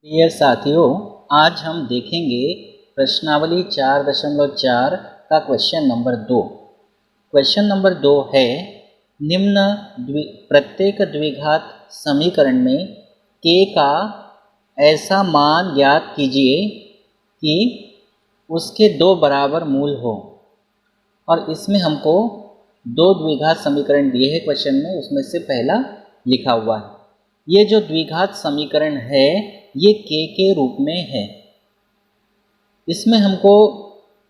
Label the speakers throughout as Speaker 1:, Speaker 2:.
Speaker 1: प्रिय साथियों, आज हम देखेंगे प्रश्नावली 4.4 का क्वेश्चन नंबर 2। क्वेश्चन नंबर 2 है, निम्न प्रत्येक द्विघात समीकरण में k का ऐसा मान ज्ञात कीजिए कि उसके दो बराबर मूल हो। और इसमें हमको दो द्विघात समीकरण दिए हैं क्वेश्चन में, उसमें से पहला लिखा हुआ है। ये जो द्विघात समीकरण है ये k के रूप में है। इसमें हमको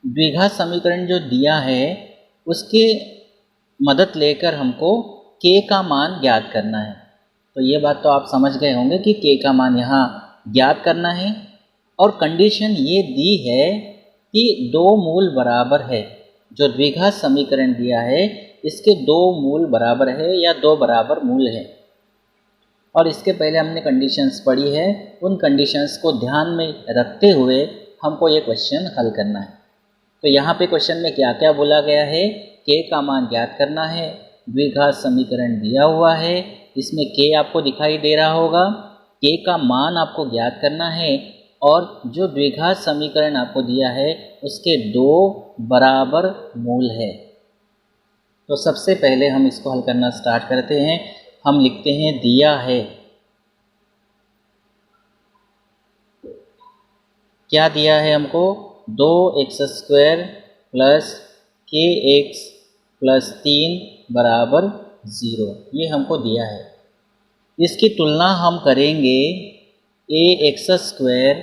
Speaker 1: द्विघात समीकरण जो दिया है उसके मदद लेकर हमको k का मान ज्ञात करना है। तो ये बात तो आप समझ गए होंगे कि k का मान यहाँ ज्ञात करना है और कंडीशन ये दी है कि दो मूल बराबर है। जो द्विघात समीकरण दिया है इसके दो मूल बराबर है या दो बराबर मूल है। और इसके पहले हमने कंडीशंस पढ़ी है, उन कंडीशंस को ध्यान में रखते हुए हमको ये क्वेश्चन हल करना है। तो यहाँ पे क्वेश्चन में क्या क्या बोला गया है, k का मान ज्ञात करना है, द्विघात समीकरण दिया हुआ है, इसमें k आपको दिखाई दे रहा होगा, k का मान आपको ज्ञात करना है और जो द्विघात समीकरण आपको दिया है उसके दो बराबर मूल है। तो सबसे पहले हम इसको हल करना स्टार्ट करते हैं। हम लिखते हैं दिया है, क्या दिया है हमको, 2x² प्लस kx प्लस 3 बराबर 0, ये हमको दिया है। इसकी तुलना हम करेंगे ax²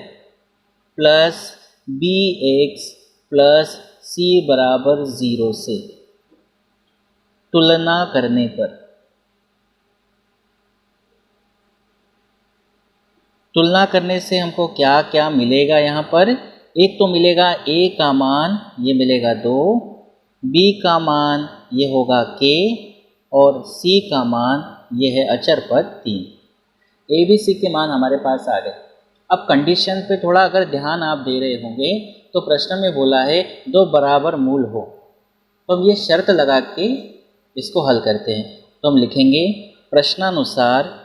Speaker 1: plus bx plus c बराबर 0 से। तुलना करने पर तुलना करने से हमको क्या क्या मिलेगा, यहाँ पर एक तो मिलेगा a का मान, ये मिलेगा 2, b का मान ये होगा k और c का मान ये है अचर पद 3। a b c के मान हमारे पास आ गए। अब कंडीशन पे थोड़ा अगर ध्यान आप दे रहे होंगे तो प्रश्न में बोला है दो बराबर मूल हो, तो हम ये शर्त लगा के इसको हल करते हैं। तो हम लिखेंगे प्रश्नानुसार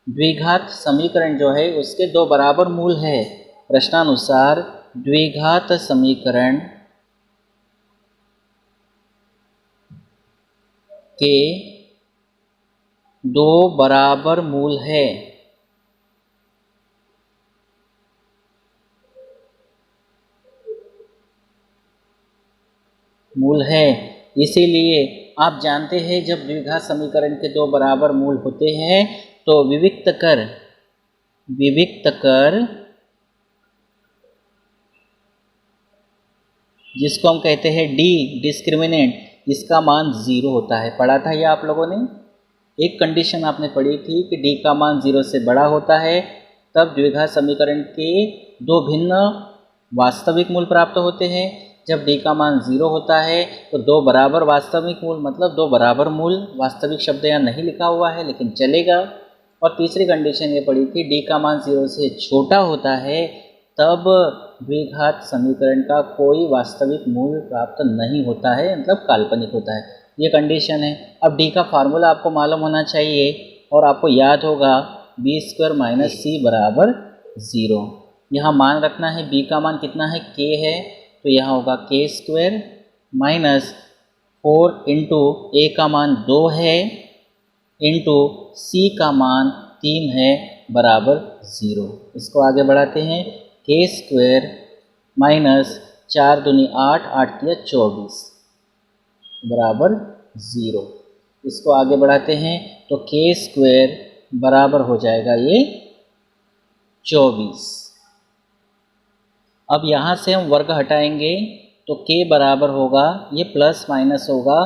Speaker 1: द्विघात समीकरण जो है उसके दो बराबर मूल है। प्रश्नानुसार द्विघात समीकरण के दो बराबर मूल है। इसीलिए आप जानते हैं जब द्विघात समीकरण के दो बराबर मूल होते हैं तो विविक्त कर जिसको हम कहते हैं डिस्क्रिमिनेंट, इसका मान 0 होता है। पढ़ा था ये आप लोगों ने। एक कंडीशन आपने पढ़ी थी कि d का मान 0 से बड़ा होता है, तब द्विघात समीकरण के दो भिन्न वास्तविक मूल प्राप्त होते हैं। जब d का मान 0 होता है तो दो बराबर वास्तविक मूल, मतलब दो बराबर मूल, वास्तविक शब्द यहाँ नहीं लिखा हुआ है लेकिन चलेगा। और तीसरी कंडीशन ये पड़ी थी d का मान 0 से छोटा होता है, तब द्विघात समीकरण का कोई वास्तविक मूल प्राप्त नहीं होता है, मतलब काल्पनिक होता है। ये कंडीशन है। अब d का फार्मूला आपको मालूम होना चाहिए और आपको याद होगा b² माइनस c बराबर 0। यहाँ मान रखना है, b का मान कितना है, k है, तो यहाँ होगा k² माइनस 4 इंटू a का मान 2 है इंटू c का मान 3 है बराबर 0। इसको आगे बढ़ाते हैं, k² माइनस 4 दूनी 8, 8 तिया 24 बराबर 0। इसको आगे बढ़ाते हैं तो k² बराबर हो जाएगा ये 24। अब यहाँ से हम वर्ग हटाएंगे तो k बराबर होगा, ये प्लस माइनस होगा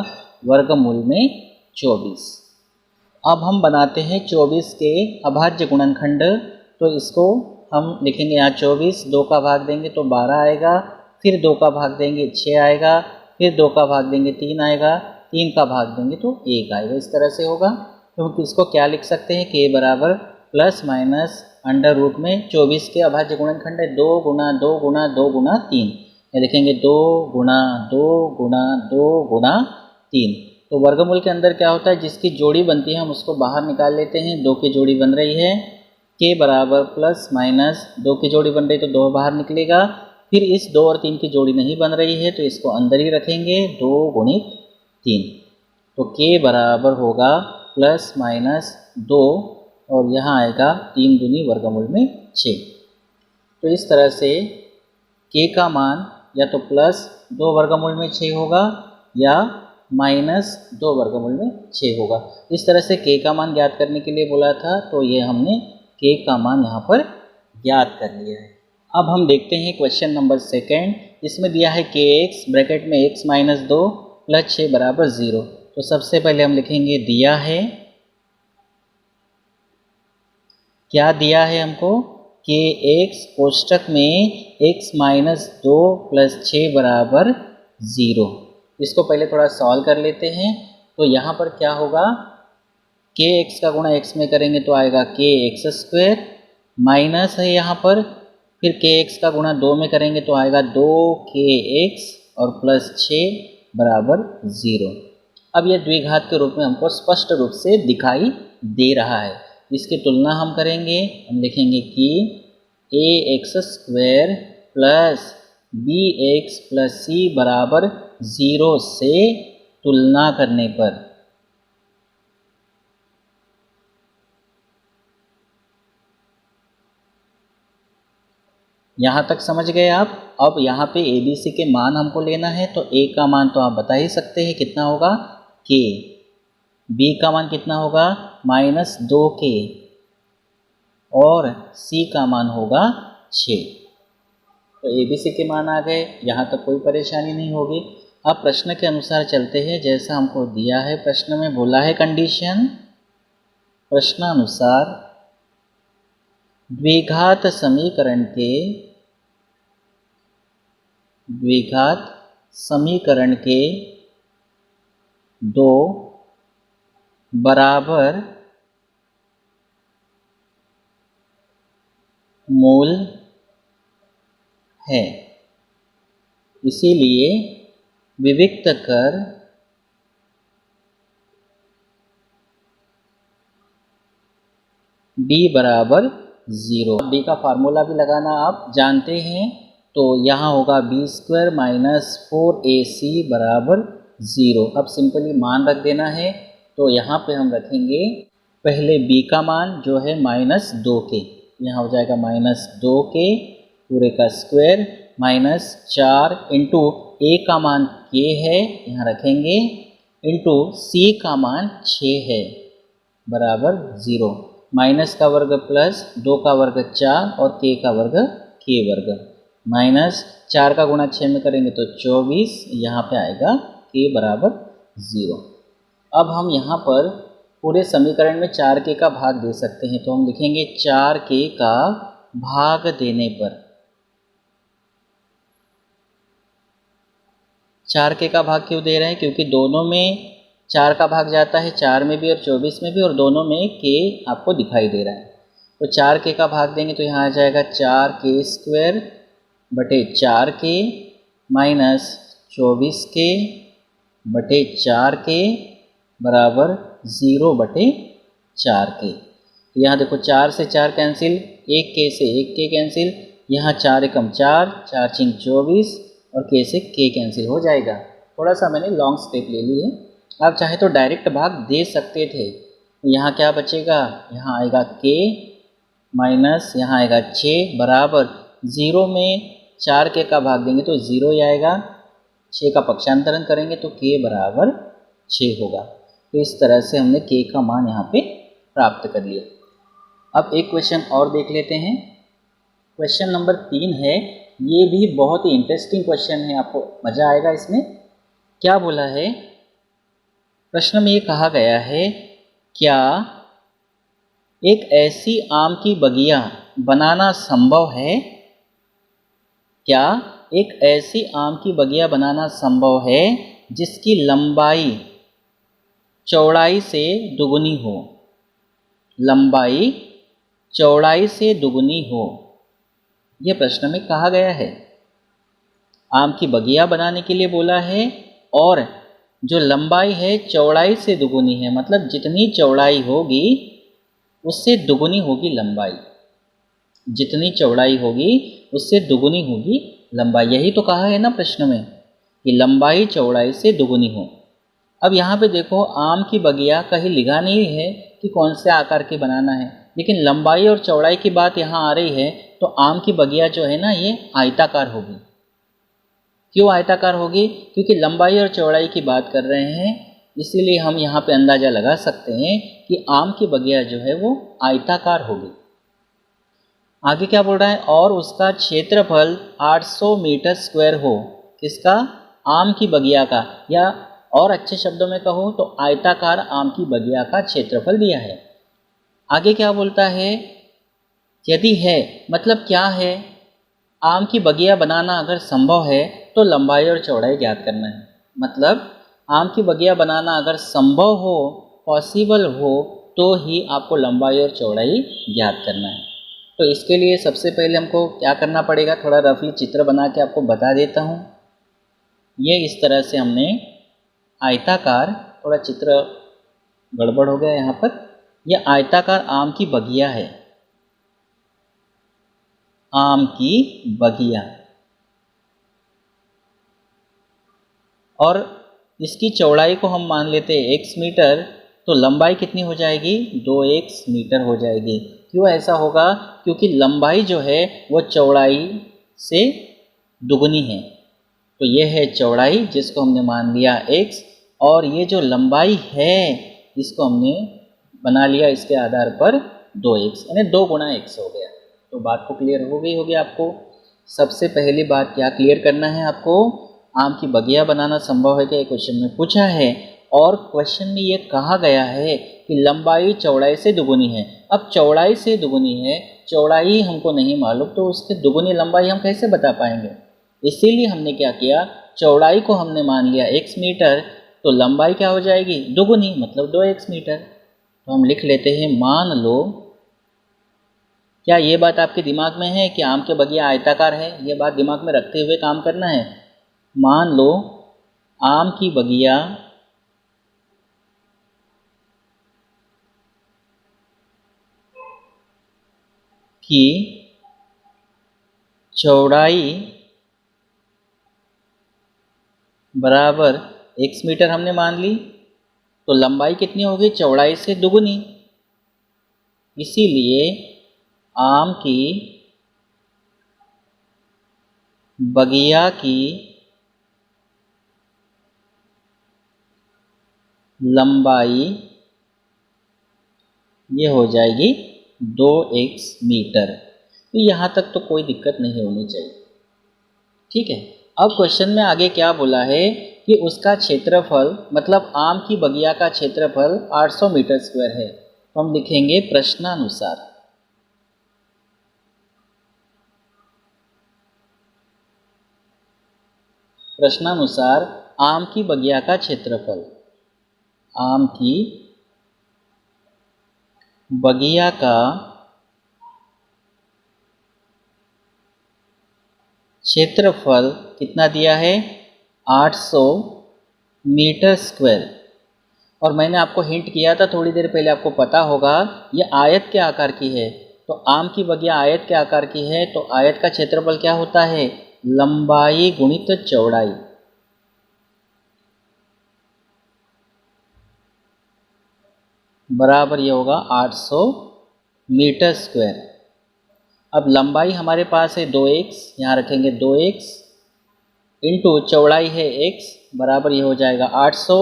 Speaker 1: वर्गमूल में 24। अब हम बनाते हैं 24 के अभाज्य गुणनखंड। तो इसको हम लिखेंगे यहाँ 24, 2 का भाग देंगे तो 12 आएगा, फिर 2 का भाग देंगे 6 आएगा, फिर 2 का भाग देंगे 3 आएगा, 3 का भाग देंगे तो 1 आएगा। इस तरह से होगा। तो इसको क्या लिख सकते हैं, k बराबर प्लस माइनस अंडर रूट में 24 के अभाज्य गुणनखंड है 2 गुना 2 गुना 2 गुना 3। ये लिखेंगे 2 गुना 2 गुना 2 गुना 3। तो वर्गमूल के अंदर क्या होता है, जिसकी जोड़ी बनती है हम उसको बाहर निकाल लेते हैं। 2 की जोड़ी बन रही है, k बराबर प्लस माइनस 2 की जोड़ी बन रही तो 2 बाहर निकलेगा। फिर इस 2 और 3 की जोड़ी नहीं बन रही है तो इसको अंदर ही रखेंगे, 2 गुणित 3। तो k बराबर होगा प्लस माइनस 2 और यहाँ आएगा 3 दूनी वर्गमूल में 6। तो इस तरह से k का मान या तो प्लस 2 वर्गमूल में 6 होगा या माइनस 2 वर्गमूल में 6 होगा। इस तरह से k का मान ज्ञात करने के लिए बोला था, तो ये हमने k का मान यहाँ पर ज्ञात कर लिया है। अब हम देखते हैं क्वेश्चन नंबर 2। इसमें दिया है kx ब्रैकेट में x माइनस 2 प्लस 6 बराबर 0। तो सबसे पहले हम लिखेंगे दिया है, क्या दिया है हमको, kx कोष्टक में x माइनस 2 प्लस 6 बराबर 0। इसको पहले थोड़ा सॉल्व कर लेते हैं। तो यहाँ पर क्या होगा, kx का गुणा x में करेंगे तो आएगा kx स्क्वायर, माइनस है यहाँ पर, फिर kx का गुणा 2 में करेंगे तो आएगा 2kx और प्लस 6 बराबर 0। अब यह द्विघात के रूप में हमको स्पष्ट रूप से दिखाई दे रहा है। इसकी तुलना हम करेंगे, हम लिखेंगे कि ax square plus bx plus c बराबर 0 से तुलना करने पर यहाँ तक समझ गए आप। अब यहाँ पे ABC के मान हमको लेना है, तो A का मान तो आप बता ही सकते हैं कितना होगा, k, B का मान कितना होगा माइनस 2k और C का मान होगा 6। तो ABC के मान आ गए, यहाँ तक कोई परेशानी नहीं होगी। अब प्रश्न के अनुसार चलते हैं, जैसा हमको दिया है प्रश्न में बोला है कंडीशन, प्रश्नानुसार द्विघात समीकरण के 2 बराबर मूल है, इसीलिए विविक्त कर d बराबर 0। d का फार्मूला भी लगाना आप जानते हैं, तो यहाँ होगा b स्क्वायर माइनस 4ac बराबर 0। अब सिंपली मान रख देना है, तो यहाँ पे हम रखेंगे पहले b का मान जो है माइनस 2k, यहाँ हो जाएगा माइनस 2k पूरे का स्क्वायर माइनस 4 इंटू a का मान k है यहाँ रखेंगे, इंटू c का मान 6 है बराबर 0। माइनस का वर्ग प्लस 2 का वर्ग 4 और k का वर्ग k वर्ग, माइनस 4 का गुणा 6 में करेंगे तो 24, यहाँ पे आएगा k बराबर 0। अब हम यहाँ पर पूरे समीकरण में 4k का भाग दे सकते हैं, तो हम लिखेंगे 4k का भाग देने पर, 4k का भाग क्यों दे रहे हैं, क्योंकि दोनों में 4 का भाग जाता है, 4 में भी और 24 में भी, और दोनों में k आपको दिखाई दे रहा है। तो 4k का भाग देंगे तो यहाँ आ जाएगा 4k स्क्वायर बटे 4k माइनस 24k बटे 4k बराबर 0 बटे 4k। तो यहाँ देखो 4 से 4 कैंसिल, 1k से 1k कैंसिल, यहाँ 4 एकम 4, 4 छिंग 24 और k से k कैंसिल हो जाएगा। थोड़ा सा मैंने लॉन्ग स्टेप ले ली है, आप चाहे तो डायरेक्ट भाग दे सकते थे। यहाँ क्या बचेगा, यहाँ आएगा k माइनस यहाँ आएगा 6 बराबर 0 में 4k का भाग देंगे तो 0 ही आएगा, 6 का पक्षांतरण करेंगे तो k बराबर 6 होगा। तो इस तरह से हमने k का मान यहाँ पे प्राप्त कर लिया। अब एक क्वेश्चन और देख लेते हैं। क्वेश्चन नंबर 3 है, ये भी बहुत ही इंटरेस्टिंग क्वेश्चन है, आपको मज़ा आएगा इसमें। क्या बोला है, प्रश्न में ये कहा गया है, क्या एक ऐसी आम की बगिया बनाना संभव है, क्या एक ऐसी आम की बगिया बनाना संभव है जिसकी लंबाई चौड़ाई से दुगुनी हो, लंबाई चौड़ाई से दुगुनी हो, यह प्रश्न में कहा गया है। आम की बगिया बनाने के लिए बोला है और जो लंबाई है चौड़ाई से दुगुनी है, मतलब जितनी चौड़ाई होगी उससे दुगुनी होगी लंबाई, जितनी चौड़ाई होगी उससे दुगुनी होगी लंबाई। यही तो कहा है ना प्रश्न में कि लंबाई चौड़ाई से दुगुनी हो। अब यहाँ पे देखो आम की बगिया कहीं लिखा नहीं है कि कौन से आकार की बनाना है, लेकिन लंबाई और चौड़ाई की बात यहाँ आ रही है तो आम की बगिया जो है ना ये आयताकार होगी। क्यों आयताकार होगी? क्योंकि लंबाई और चौड़ाई की बात कर रहे हैं, इसीलिए हम यहाँ पे अंदाज़ा लगा सकते हैं कि आम की बगिया जो है वो आयताकार होगी। आगे क्या बोल रहा है? और उसका क्षेत्रफल 800 मीटर स्क्वायर हो। किसका? आम की बगिया का, या और अच्छे शब्दों में कहूँ तो आयताकार आम की बगिया का क्षेत्रफल दिया है। आगे क्या बोलता है? यदि है मतलब क्या है? आम की बगिया बनाना अगर संभव है तो लंबाई और चौड़ाई ज्ञात करना है। मतलब आम की बगिया बनाना अगर संभव हो, पॉसिबल हो, तो ही आपको लंबाई और चौड़ाई ज्ञात करना है। तो इसके लिए सबसे पहले हमको क्या करना पड़ेगा, थोड़ा रफली चित्र बना के आपको बता देता हूँ। ये इस तरह से हमने आयताकार, थोड़ा चित्र गड़बड़ हो गया यहाँ पर, यह आयताकार आम की बगिया है, आम की बगिया। और इसकी चौड़ाई को हम मान लेते हैं x मीटर, तो लंबाई कितनी हो जाएगी? 2x मीटर हो जाएगी। क्यों ऐसा होगा? क्योंकि लंबाई जो है वो चौड़ाई से दुगुनी है। तो ये है चौड़ाई जिसको हमने मान लिया x, और ये जो लंबाई है इसको हमने बना लिया इसके आधार पर 2x, यानी 2 गुना x हो गया। तो बात को क्लियर हो गई होगी आपको। सबसे पहली बात क्या क्लियर करना है आपको? आम की बगिया बनाना संभव है क्या, ये क्वेश्चन में पूछा है, और क्वेश्चन में ये कहा गया है कि लंबाई चौड़ाई से दुगुनी है। अब चौड़ाई से दुगुनी है, चौड़ाई हमको नहीं मालूम तो उसके दुगुनी लंबाई हम कैसे बता पाएंगे? इसीलिए हमने क्या किया, चौड़ाई को हमने मान लिया x मीटर, तो लंबाई क्या हो जाएगी? दुगुनी, मतलब 2x मीटर। तो हम लिख लेते हैं, मान लो, क्या ये बात आपके दिमाग में है कि आम के बगिया आयताकार है? ये बात दिमाग में रखते हुए काम करना है। मान लो आम की बगिया की चौड़ाई बराबर x मीटर हमने मान ली, तो लंबाई कितनी होगी? चौड़ाई से दुगुनी। इसीलिए आम की बगिया की लंबाई ये हो जाएगी 2x मीटर। तो यहाँ तक तो कोई दिक्कत नहीं होनी चाहिए, ठीक है। अब क्वेश्चन में आगे क्या बोला है कि उसका क्षेत्रफल, मतलब आम की बगिया का क्षेत्रफल 800 मीटर स्क्वायर है। तो हम लिखेंगे प्रश्नानुसार, प्रश्नानुसार आम की बगिया का क्षेत्रफल, आम की बगिया का क्षेत्रफल कितना दिया है? 800 मीटर स्क्वायर। और मैंने आपको हिंट किया था थोड़ी देर पहले, आपको पता होगा ये आयत के आकार की है। तो आम की बगिया आयत के आकार की है, तो आयत का क्षेत्रफल क्या होता है? लंबाई गुणित चौड़ाई। बराबर ये होगा 800 मीटर स्क्वायर। अब लंबाई हमारे पास है 2x, यहाँ रखेंगे 2x इंटू चौड़ाई है x, बराबर ये हो जाएगा 800।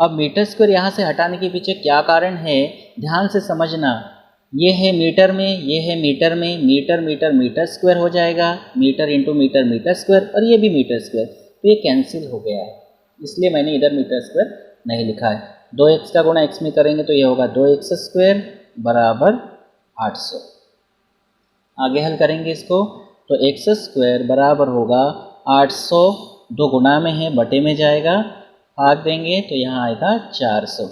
Speaker 1: अब मीटर स्क्वायर यहाँ से हटाने के पीछे क्या कारण है, ध्यान से समझना। ये है मीटर में, ये है मीटर में, मीटर मीटर मीटर स्क्वायर हो जाएगा, metre into metre metre square, और ये भी मीटर स्क्वायर, तो ये कैंसिल हो गया है, इसलिए मैंने इधर मीटर स्क्वायर नहीं लिखा है। 2x का गुणा x में करेंगे तो ये होगा 2x स्क्वायर बराबर 800। आगे हल करेंगे इसको, तो x स्क्वायर बराबर होगा 800, 2 गुना में है बटे में जाएगा, भाग देंगे तो यहाँ आएगा 400।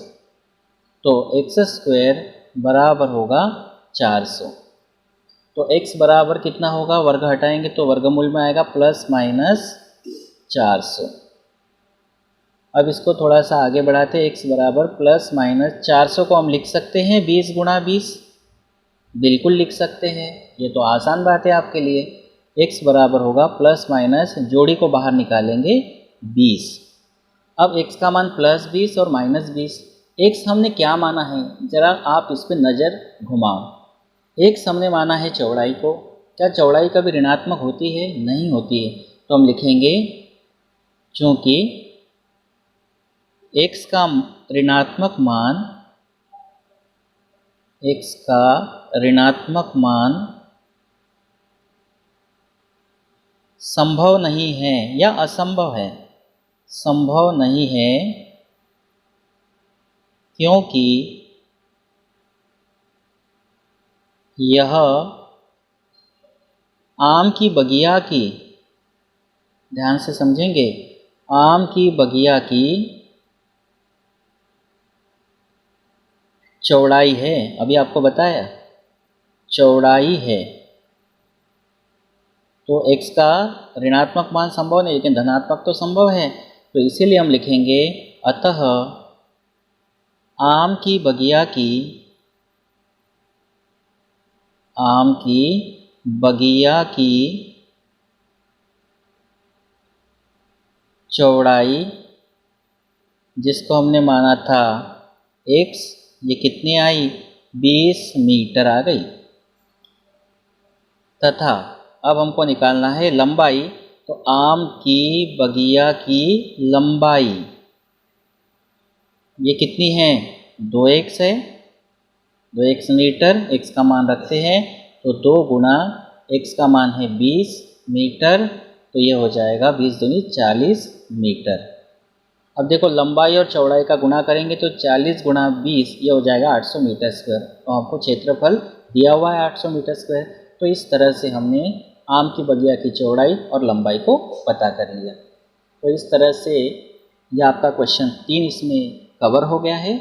Speaker 1: तो x स्क्वायर बराबर होगा 400। तो x बराबर कितना होगा, वर्ग हटाएंगे तो वर्गमूल में आएगा प्लस माइनस 400। अब इसको थोड़ा सा आगे बढ़ाते हैं, x बराबर प्लस माइनस 400 को हम लिख सकते हैं 20 गुणा 20, बिल्कुल लिख सकते हैं, ये तो आसान बात है आपके लिए। x बराबर होगा प्लस माइनस जोड़ी को बाहर निकालेंगे 20। अब x का मान प्लस 20 और माइनस 20। x हमने क्या माना है, ज़रा आप इस पर नज़र घुमाओ। x हमने माना है चौड़ाई को। क्या चौड़ाई कभी ऋणात्मक होती है? नहीं होती है। तो हम लिखेंगे चूँकि x का ऋणात्मक मान, x का ऋणात्मक मान संभव नहीं है या असंभव है, संभव नहीं है, क्योंकि यह आम की बगिया की, ध्यान से समझेंगे, आम की बगिया की चौड़ाई है। अभी आपको बताया चौड़ाई है। तो x का ऋणात्मक मान संभव नहीं, लेकिन धनात्मक तो संभव है। तो इसीलिए हम लिखेंगे अतः आम की बगिया की, आम की बगिया की चौड़ाई, जिसको हमने माना था x, ये कितनी आई? 20 मीटर आ गई। तथा अब हमको निकालना है लंबाई। तो आम की बगिया की लंबाई ये कितनी है? 2x है, 2x मीटर, x का मान रखते हैं तो 2 गुणा x का मान है 20 मीटर, तो ये हो जाएगा 20 दूनी 40 मीटर। अब देखो लंबाई और चौड़ाई का गुणा करेंगे तो 40 गुणा 20 ये हो जाएगा 800 मीटर स्क्वायर। तो आपको क्षेत्रफल दिया हुआ है 800 मीटर स्क्वायर। तो इस तरह से हमने आम की बगिया की चौड़ाई और लंबाई को पता कर लिया। तो इस तरह से यह आपका क्वेश्चन 3 इसमें कवर हो गया है।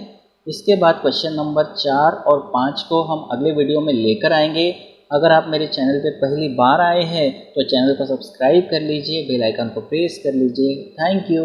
Speaker 1: इसके बाद क्वेश्चन नंबर 4 और 5 को हम अगले वीडियो में लेकर आएंगे। अगर आप मेरे चैनल पे पहली बार आए हैं तो चैनल को सब्सक्राइब कर लीजिए, बेल आइकन को प्रेस कर लीजिए। Thank you.